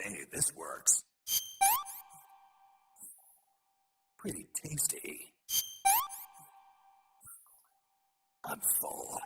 Hey, this works. Pretty tasty. I'm full.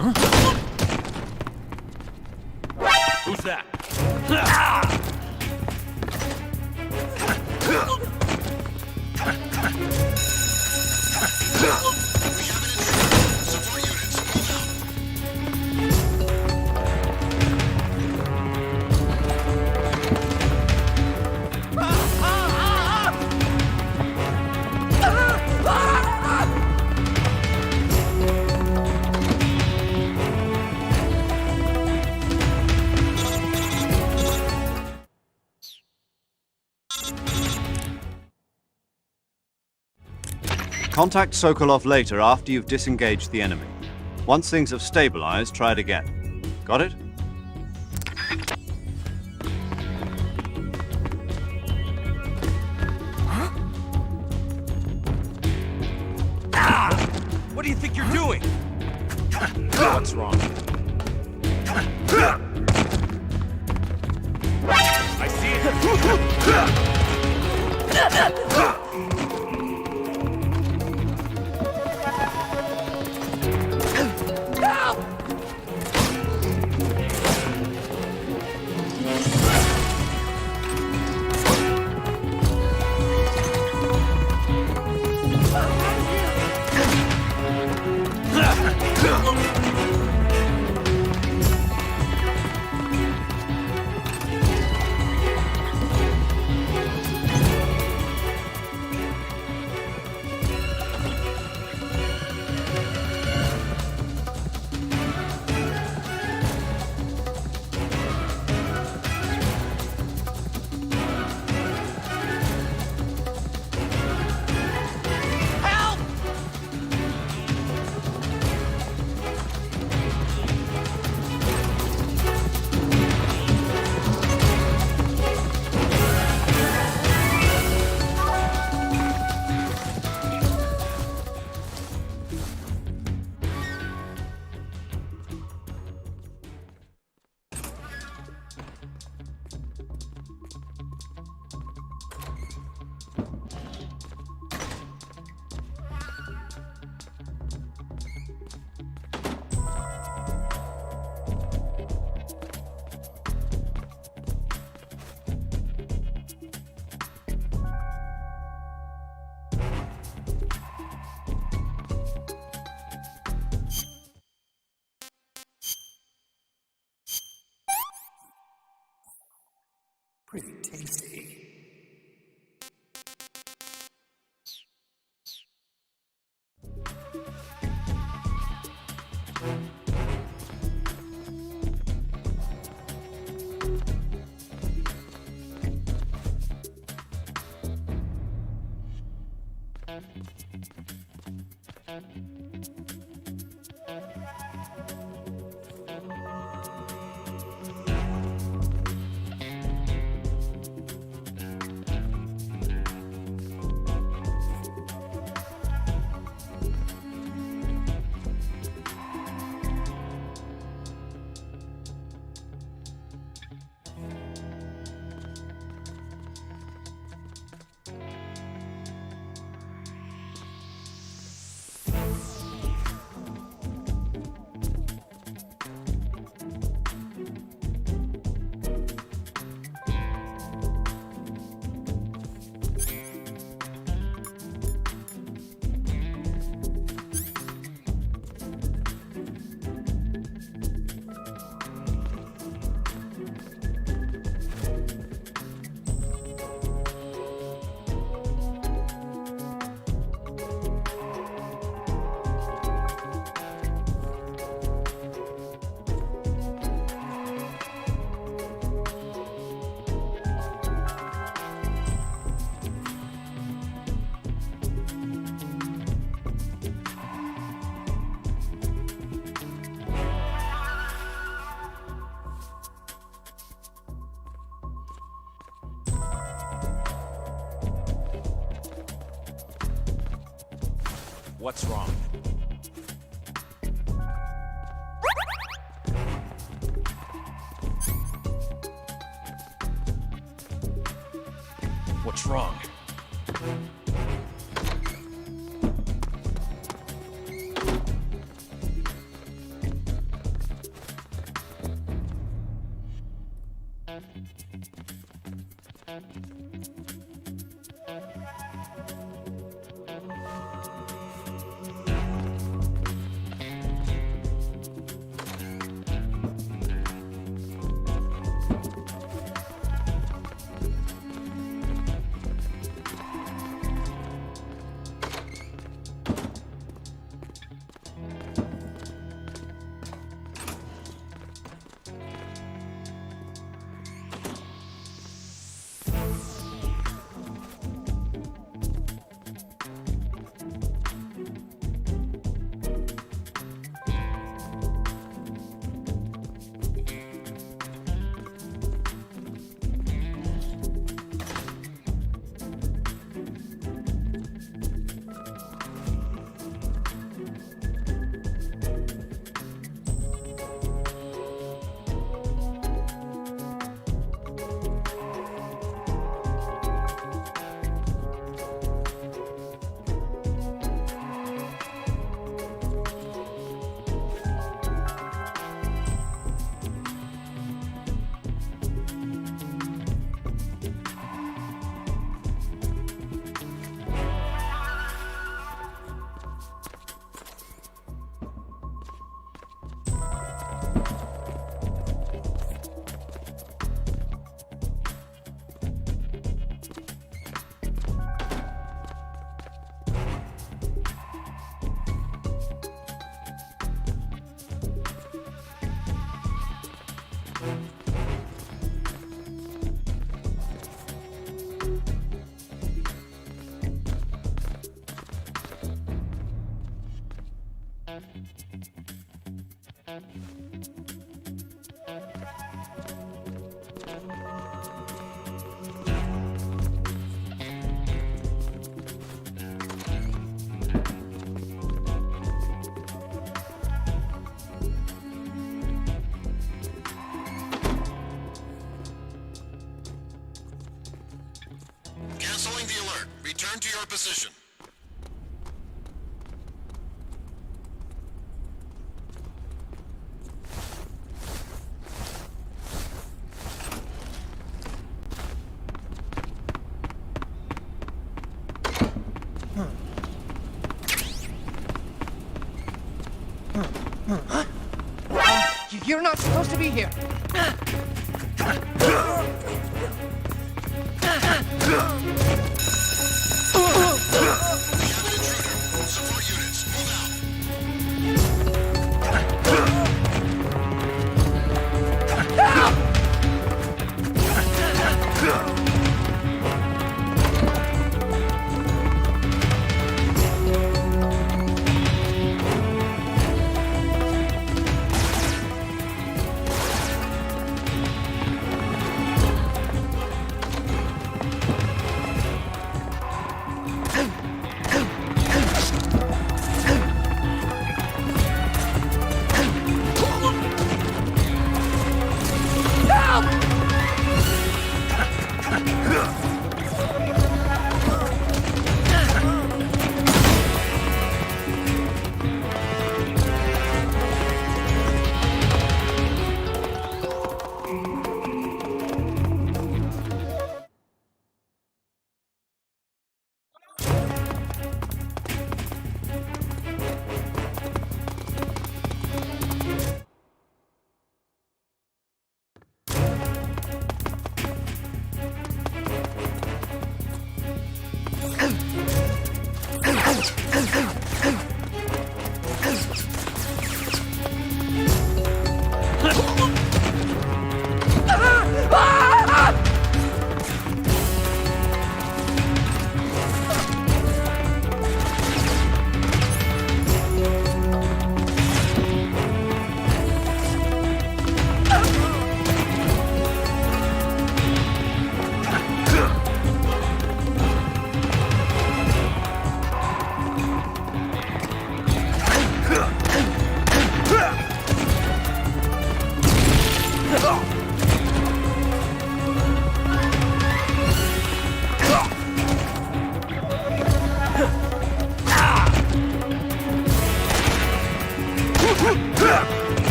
Who's that? Contact Sokolov later after you've disengaged the enemy. Once things have stabilized, try it again. Got it? What do you think you're doing? What's wrong? I see it. Pretty tasty. What's wrong? What's wrong? Canceling the alert. Return to your position. You're not supposed to be here. We have an intruder. Support units, move out.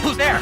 Who's there?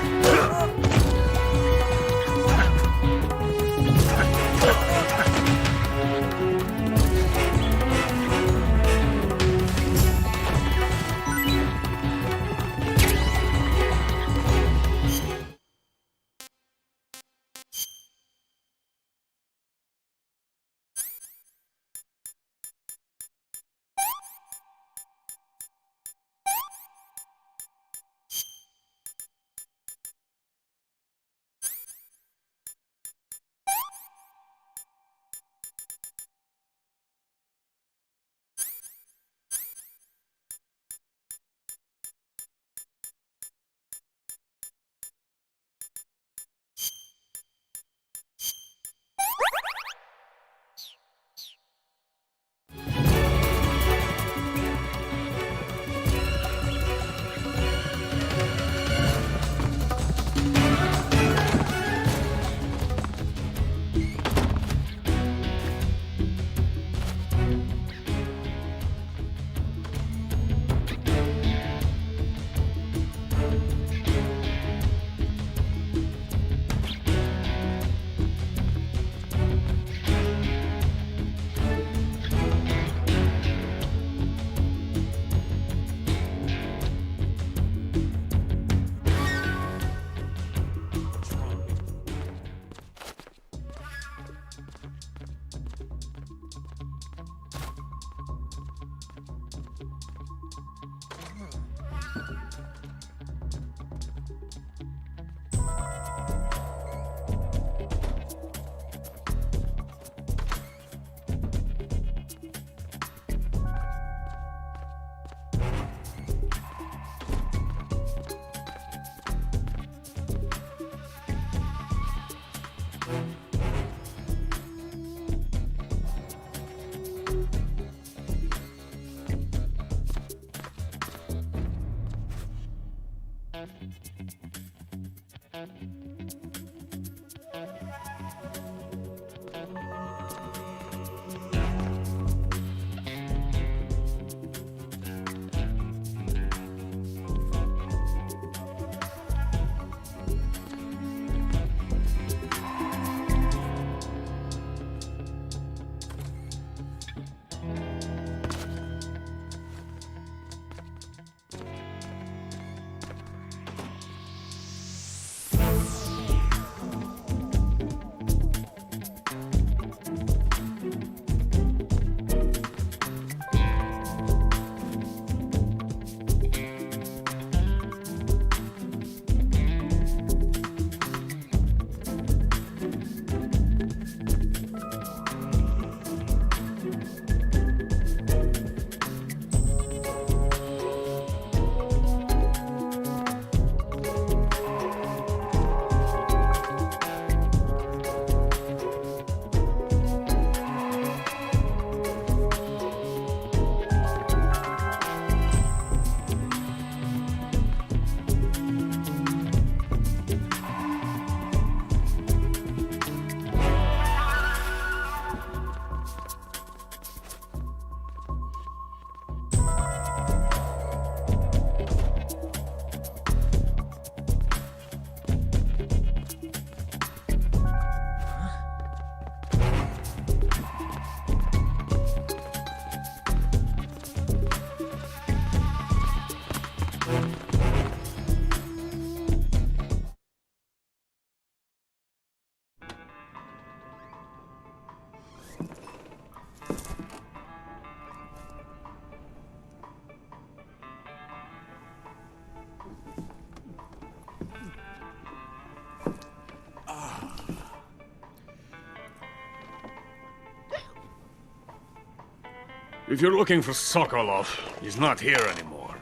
If you're looking for Sokolov, he's not here anymore.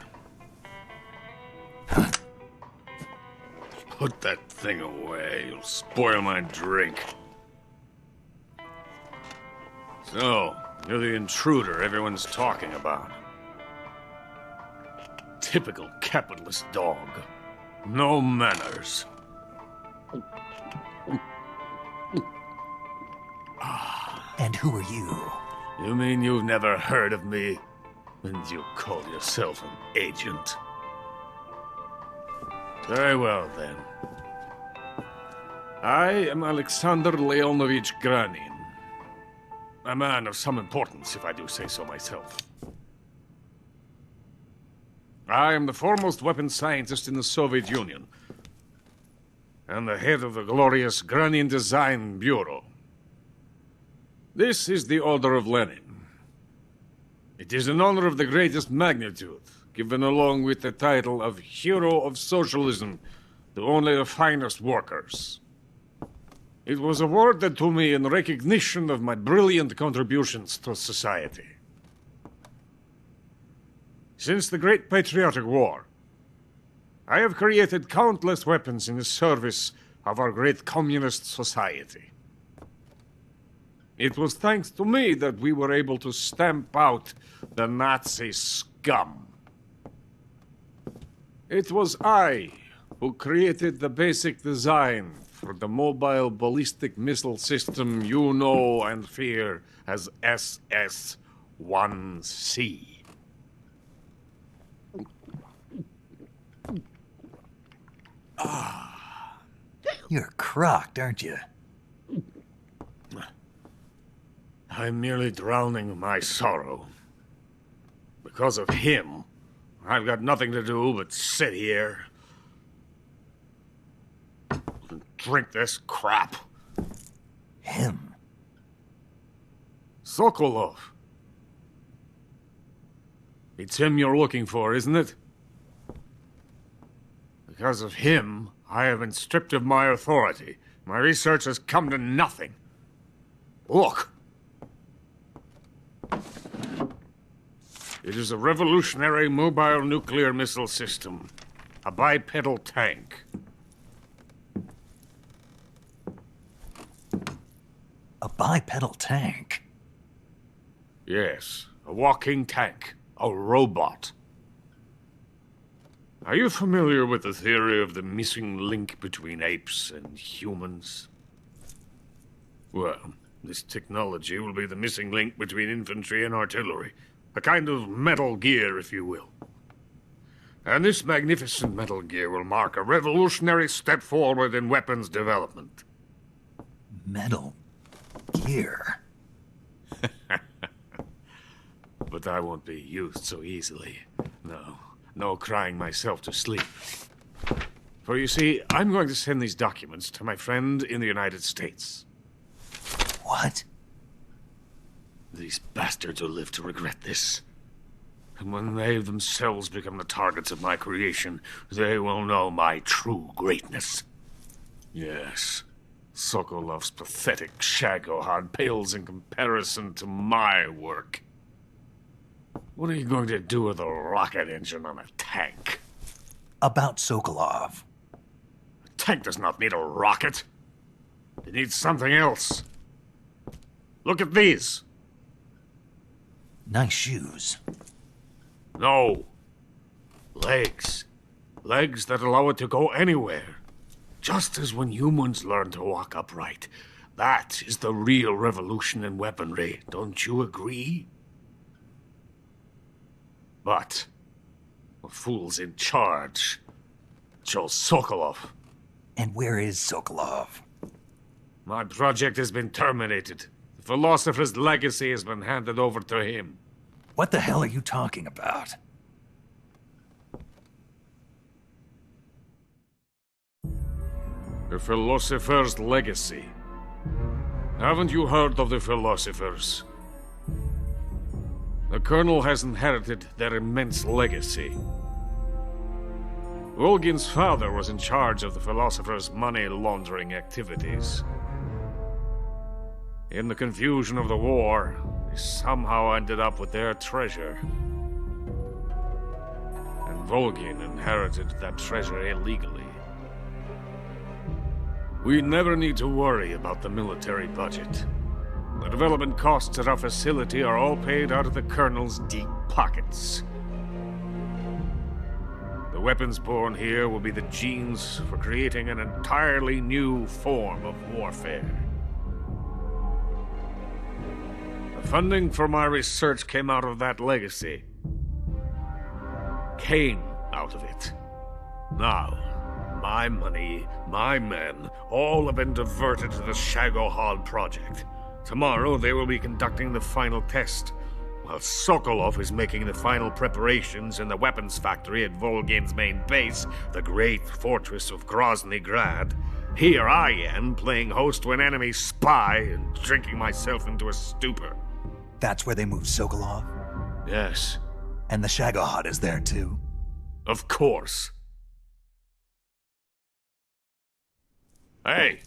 Put that thing away. You'll spoil my drink. So, you're the intruder everyone's talking about. Typical capitalist dog. No manners. And who are you? You mean you've never heard of me? And you call yourself an agent? Very well, then. I am Alexander Leonovich Granin. A man of some importance, if I do say so myself. I am the foremost weapons scientist in the Soviet Union, and the head of the glorious Granin Design Bureau. This is the Order of Lenin. It is an honor of the greatest magnitude, given along with the title of Hero of Socialism to only the finest workers. It was awarded to me in recognition of my brilliant contributions to society. Since the Great Patriotic War, I have created countless weapons in the service of our great communist society. It was thanks to me that we were able to stamp out the Nazi scum. It was I who created the basic design for the mobile ballistic missile system you know and fear as SS-1C. You're crocked, aren't you? I'm merely drowning my sorrow. Because of him, I've got nothing to do but sit here and drink this crap. Him? Sokolov. It's him you're looking for, isn't it? Because of him, I have been stripped of my authority. My research has come to nothing. Look. It is a revolutionary mobile nuclear missile system. A bipedal tank. A bipedal tank? Yes, a walking tank. A robot. Are you familiar with the theory of the missing link between apes and humans? Well, this technology will be the missing link between infantry and artillery. A kind of Metal Gear, if you will. And this magnificent Metal Gear will mark a revolutionary step forward in weapons development. Metal Gear? But I won't be used so easily. No crying myself to sleep. For you see, I'm going to send these documents to my friend in the United States. What? These bastards will live to regret this. And when they themselves become the targets of my creation, they will know my true greatness. Yes, Sokolov's pathetic Shagohod pales in comparison to my work. What are you going to do with a rocket engine on a tank? About Sokolov. A tank does not need a rocket. It needs something else. Look at these. Nice shoes. No. Legs. Legs that allow it to go anywhere. Just as when humans learn to walk upright. That is the real revolution in weaponry. Don't you agree? But the fool's in charge. Joe Sokolov. And where is Sokolov? My project has been terminated. The philosopher's legacy has been handed over to him. What the hell are you talking about? The philosopher's legacy. Haven't you heard of the philosophers? The Colonel has inherited their immense legacy. Volgin's father was in charge of the philosophers' money laundering activities. In the confusion of the war, they somehow ended up with their treasure. And Volgin inherited that treasure illegally. We never need to worry about the military budget. The development costs at our facility are all paid out of the Colonel's deep pockets. The weapons born here will be the genes for creating an entirely new form of warfare. The funding for my research came out of that legacy. Came out of it. Now, my money, my men, all have been diverted to the Shagohod project. Tomorrow they will be conducting the final test, while Sokolov is making the final preparations in the weapons factory at Volgin's main base, the great fortress of Grozny Grad. Here I am, playing host to an enemy spy and drinking myself into a stupor. That's where they moved Sokolov? Yes. And the Shagohod is there too? Of course. Hey!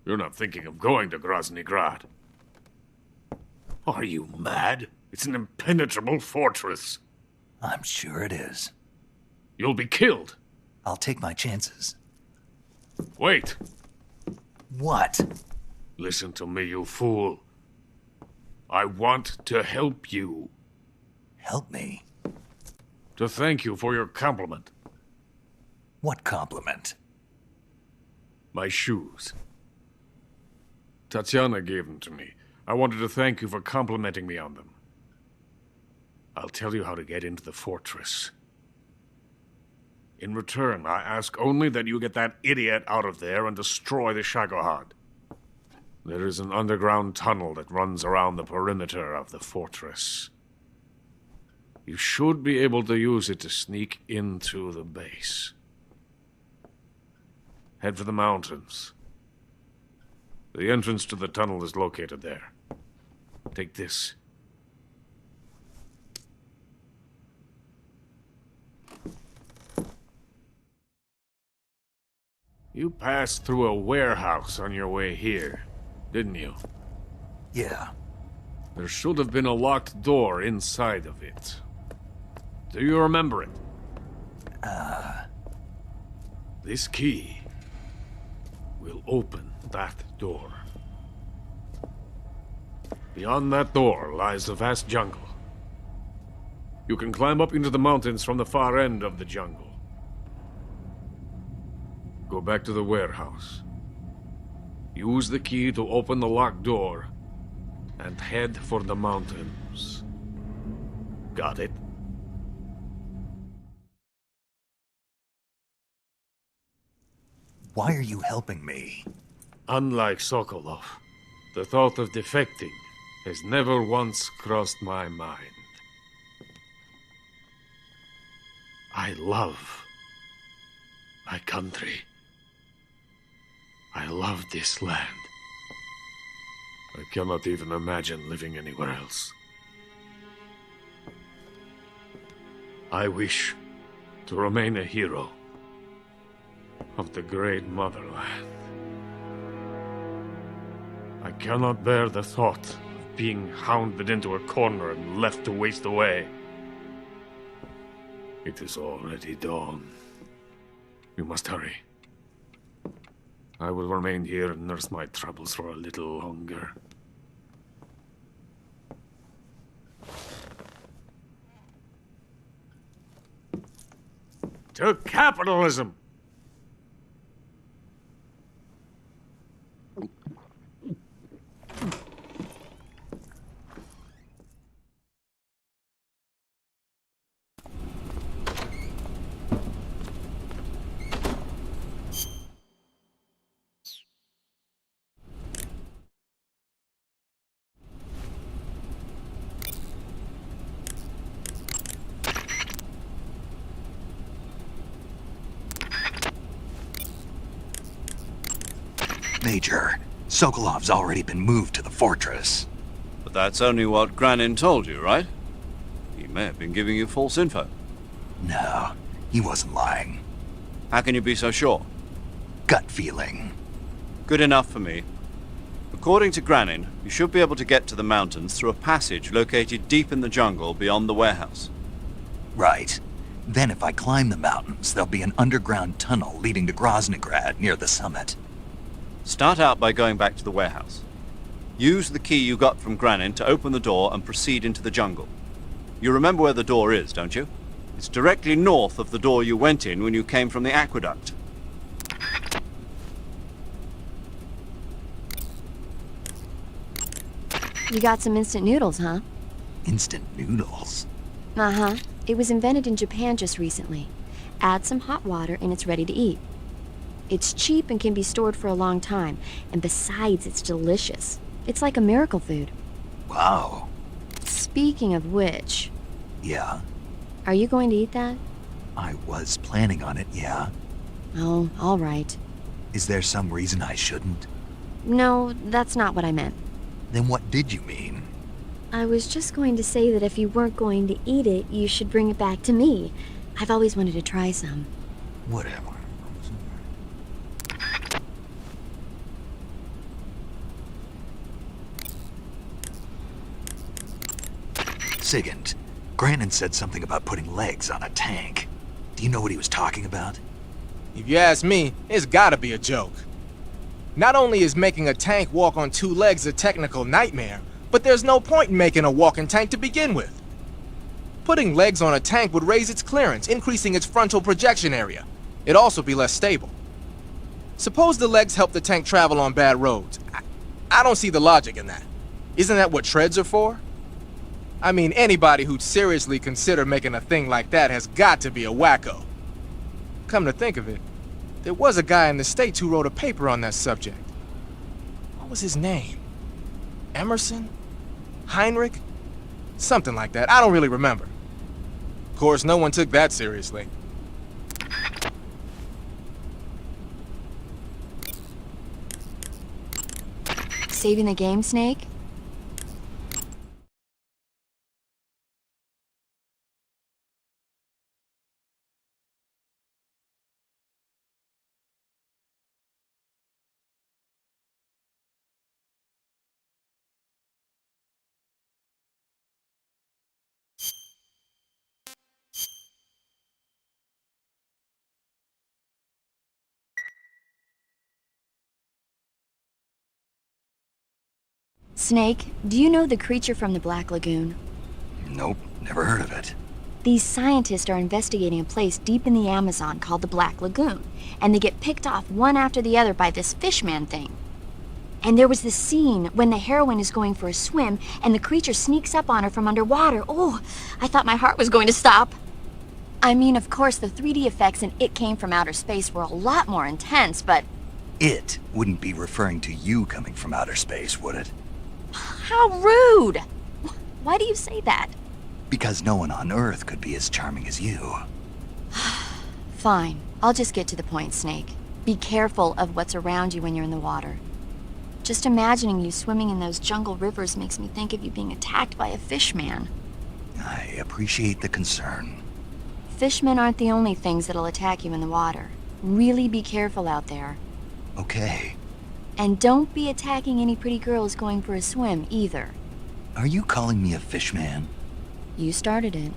You're not thinking of going to Grozny Grad. Are you mad? It's an impenetrable fortress. I'm sure it is. You'll be killed. I'll take my chances. Wait. What? Listen to me, you fool. I want to help you. Help me? To thank you for your compliment. What compliment? My shoes. Tatiana gave them to me. I wanted to thank you for complimenting me on them. I'll tell you how to get into the fortress. In return, I ask only that you get that idiot out of there and destroy the Shagohod. There is an underground tunnel that runs around the perimeter of the fortress. You should be able to use it to sneak into the base. Head for the mountains. The entrance to the tunnel is located there. Take this. You passed through a warehouse on your way here, didn't you? Yeah. There should have been a locked door inside of it. Do you remember it? This key will open that door. Beyond that door lies a vast jungle. You can climb up into the mountains from the far end of the jungle. Go back to the warehouse. Use the key to open the locked door and head for the mountains. Got it? Why are you helping me? Unlike Sokolov, the thought of defecting has never once crossed my mind. I love my country. I love this land. I cannot even imagine living anywhere else. I wish to remain a hero of the great motherland. I cannot bear the thought of being hounded into a corner and left to waste away. It is already dawn. You must hurry. I will remain here and nurse my troubles for a little longer. To capitalism! Major, Sokolov's already been moved to the fortress. But that's only what Granin told you, right? He may have been giving you false info. No, he wasn't lying. How can you be so sure? Gut feeling. Good enough for me. According to Granin, you should be able to get to the mountains through a passage located deep in the jungle beyond the warehouse. Right. Then if I climb the mountains, there'll be an underground tunnel leading to Groznygrad near the summit. Start out by going back to the warehouse. Use the key you got from Granin to open the door and proceed into the jungle. You remember where the door is, don't you? It's directly north of the door you went in when you came from the aqueduct. You got some instant noodles, huh? Instant noodles? Uh-huh. It was invented in Japan just recently. Add some hot water and it's ready to eat. It's cheap and can be stored for a long time, and besides, it's delicious. It's like a miracle food. Wow. Speaking of which... Yeah? Are you going to eat that? I was planning on it, yeah. Oh, all right. Is there some reason I shouldn't? No, that's not what I meant. Then what did you mean? I was just going to say that if you weren't going to eat it, you should bring it back to me. I've always wanted to try some. Whatever. Sigint, Granin said something about putting legs on a tank. Do you know what he was talking about? If you ask me, it's gotta be a joke. Not only is making a tank walk on two legs a technical nightmare, but there's no point in making a walking tank to begin with. Putting legs on a tank would raise its clearance, increasing its frontal projection area. It'd also be less stable. Suppose the legs help the tank travel on bad roads. I don't see the logic in that. Isn't that what treads are for? I mean, anybody who'd seriously consider making a thing like that has got to be a wacko. Come to think of it, there was a guy in the States who wrote a paper on that subject. What was his name? Emerson? Heinrich? Something like that. I don't really remember. Of course, no one took that seriously. Saving the game, Snake? Snake, do you know the creature from the Black Lagoon? Nope, never heard of it. These scientists are investigating a place deep in the Amazon called the Black Lagoon, and they get picked off one after the other by this fishman thing. And there was this scene when the heroine is going for a swim, and the creature sneaks up on her from underwater. Oh, I thought my heart was going to stop. I mean, of course, the 3D effects in It Came from Outer Space were a lot more intense, but... It wouldn't be referring to you coming from outer space, would it? How rude! Why do you say that? Because no one on Earth could be as charming as you. Fine. I'll just get to the point, Snake. Be careful of what's around you when you're in the water. Just imagining you swimming in those jungle rivers makes me think of you being attacked by a fishman. I appreciate the concern. Fishmen aren't the only things that'll attack you in the water. Really be careful out there. Okay. And don't be attacking any pretty girls going for a swim, either. Are you calling me a fishman? You started it.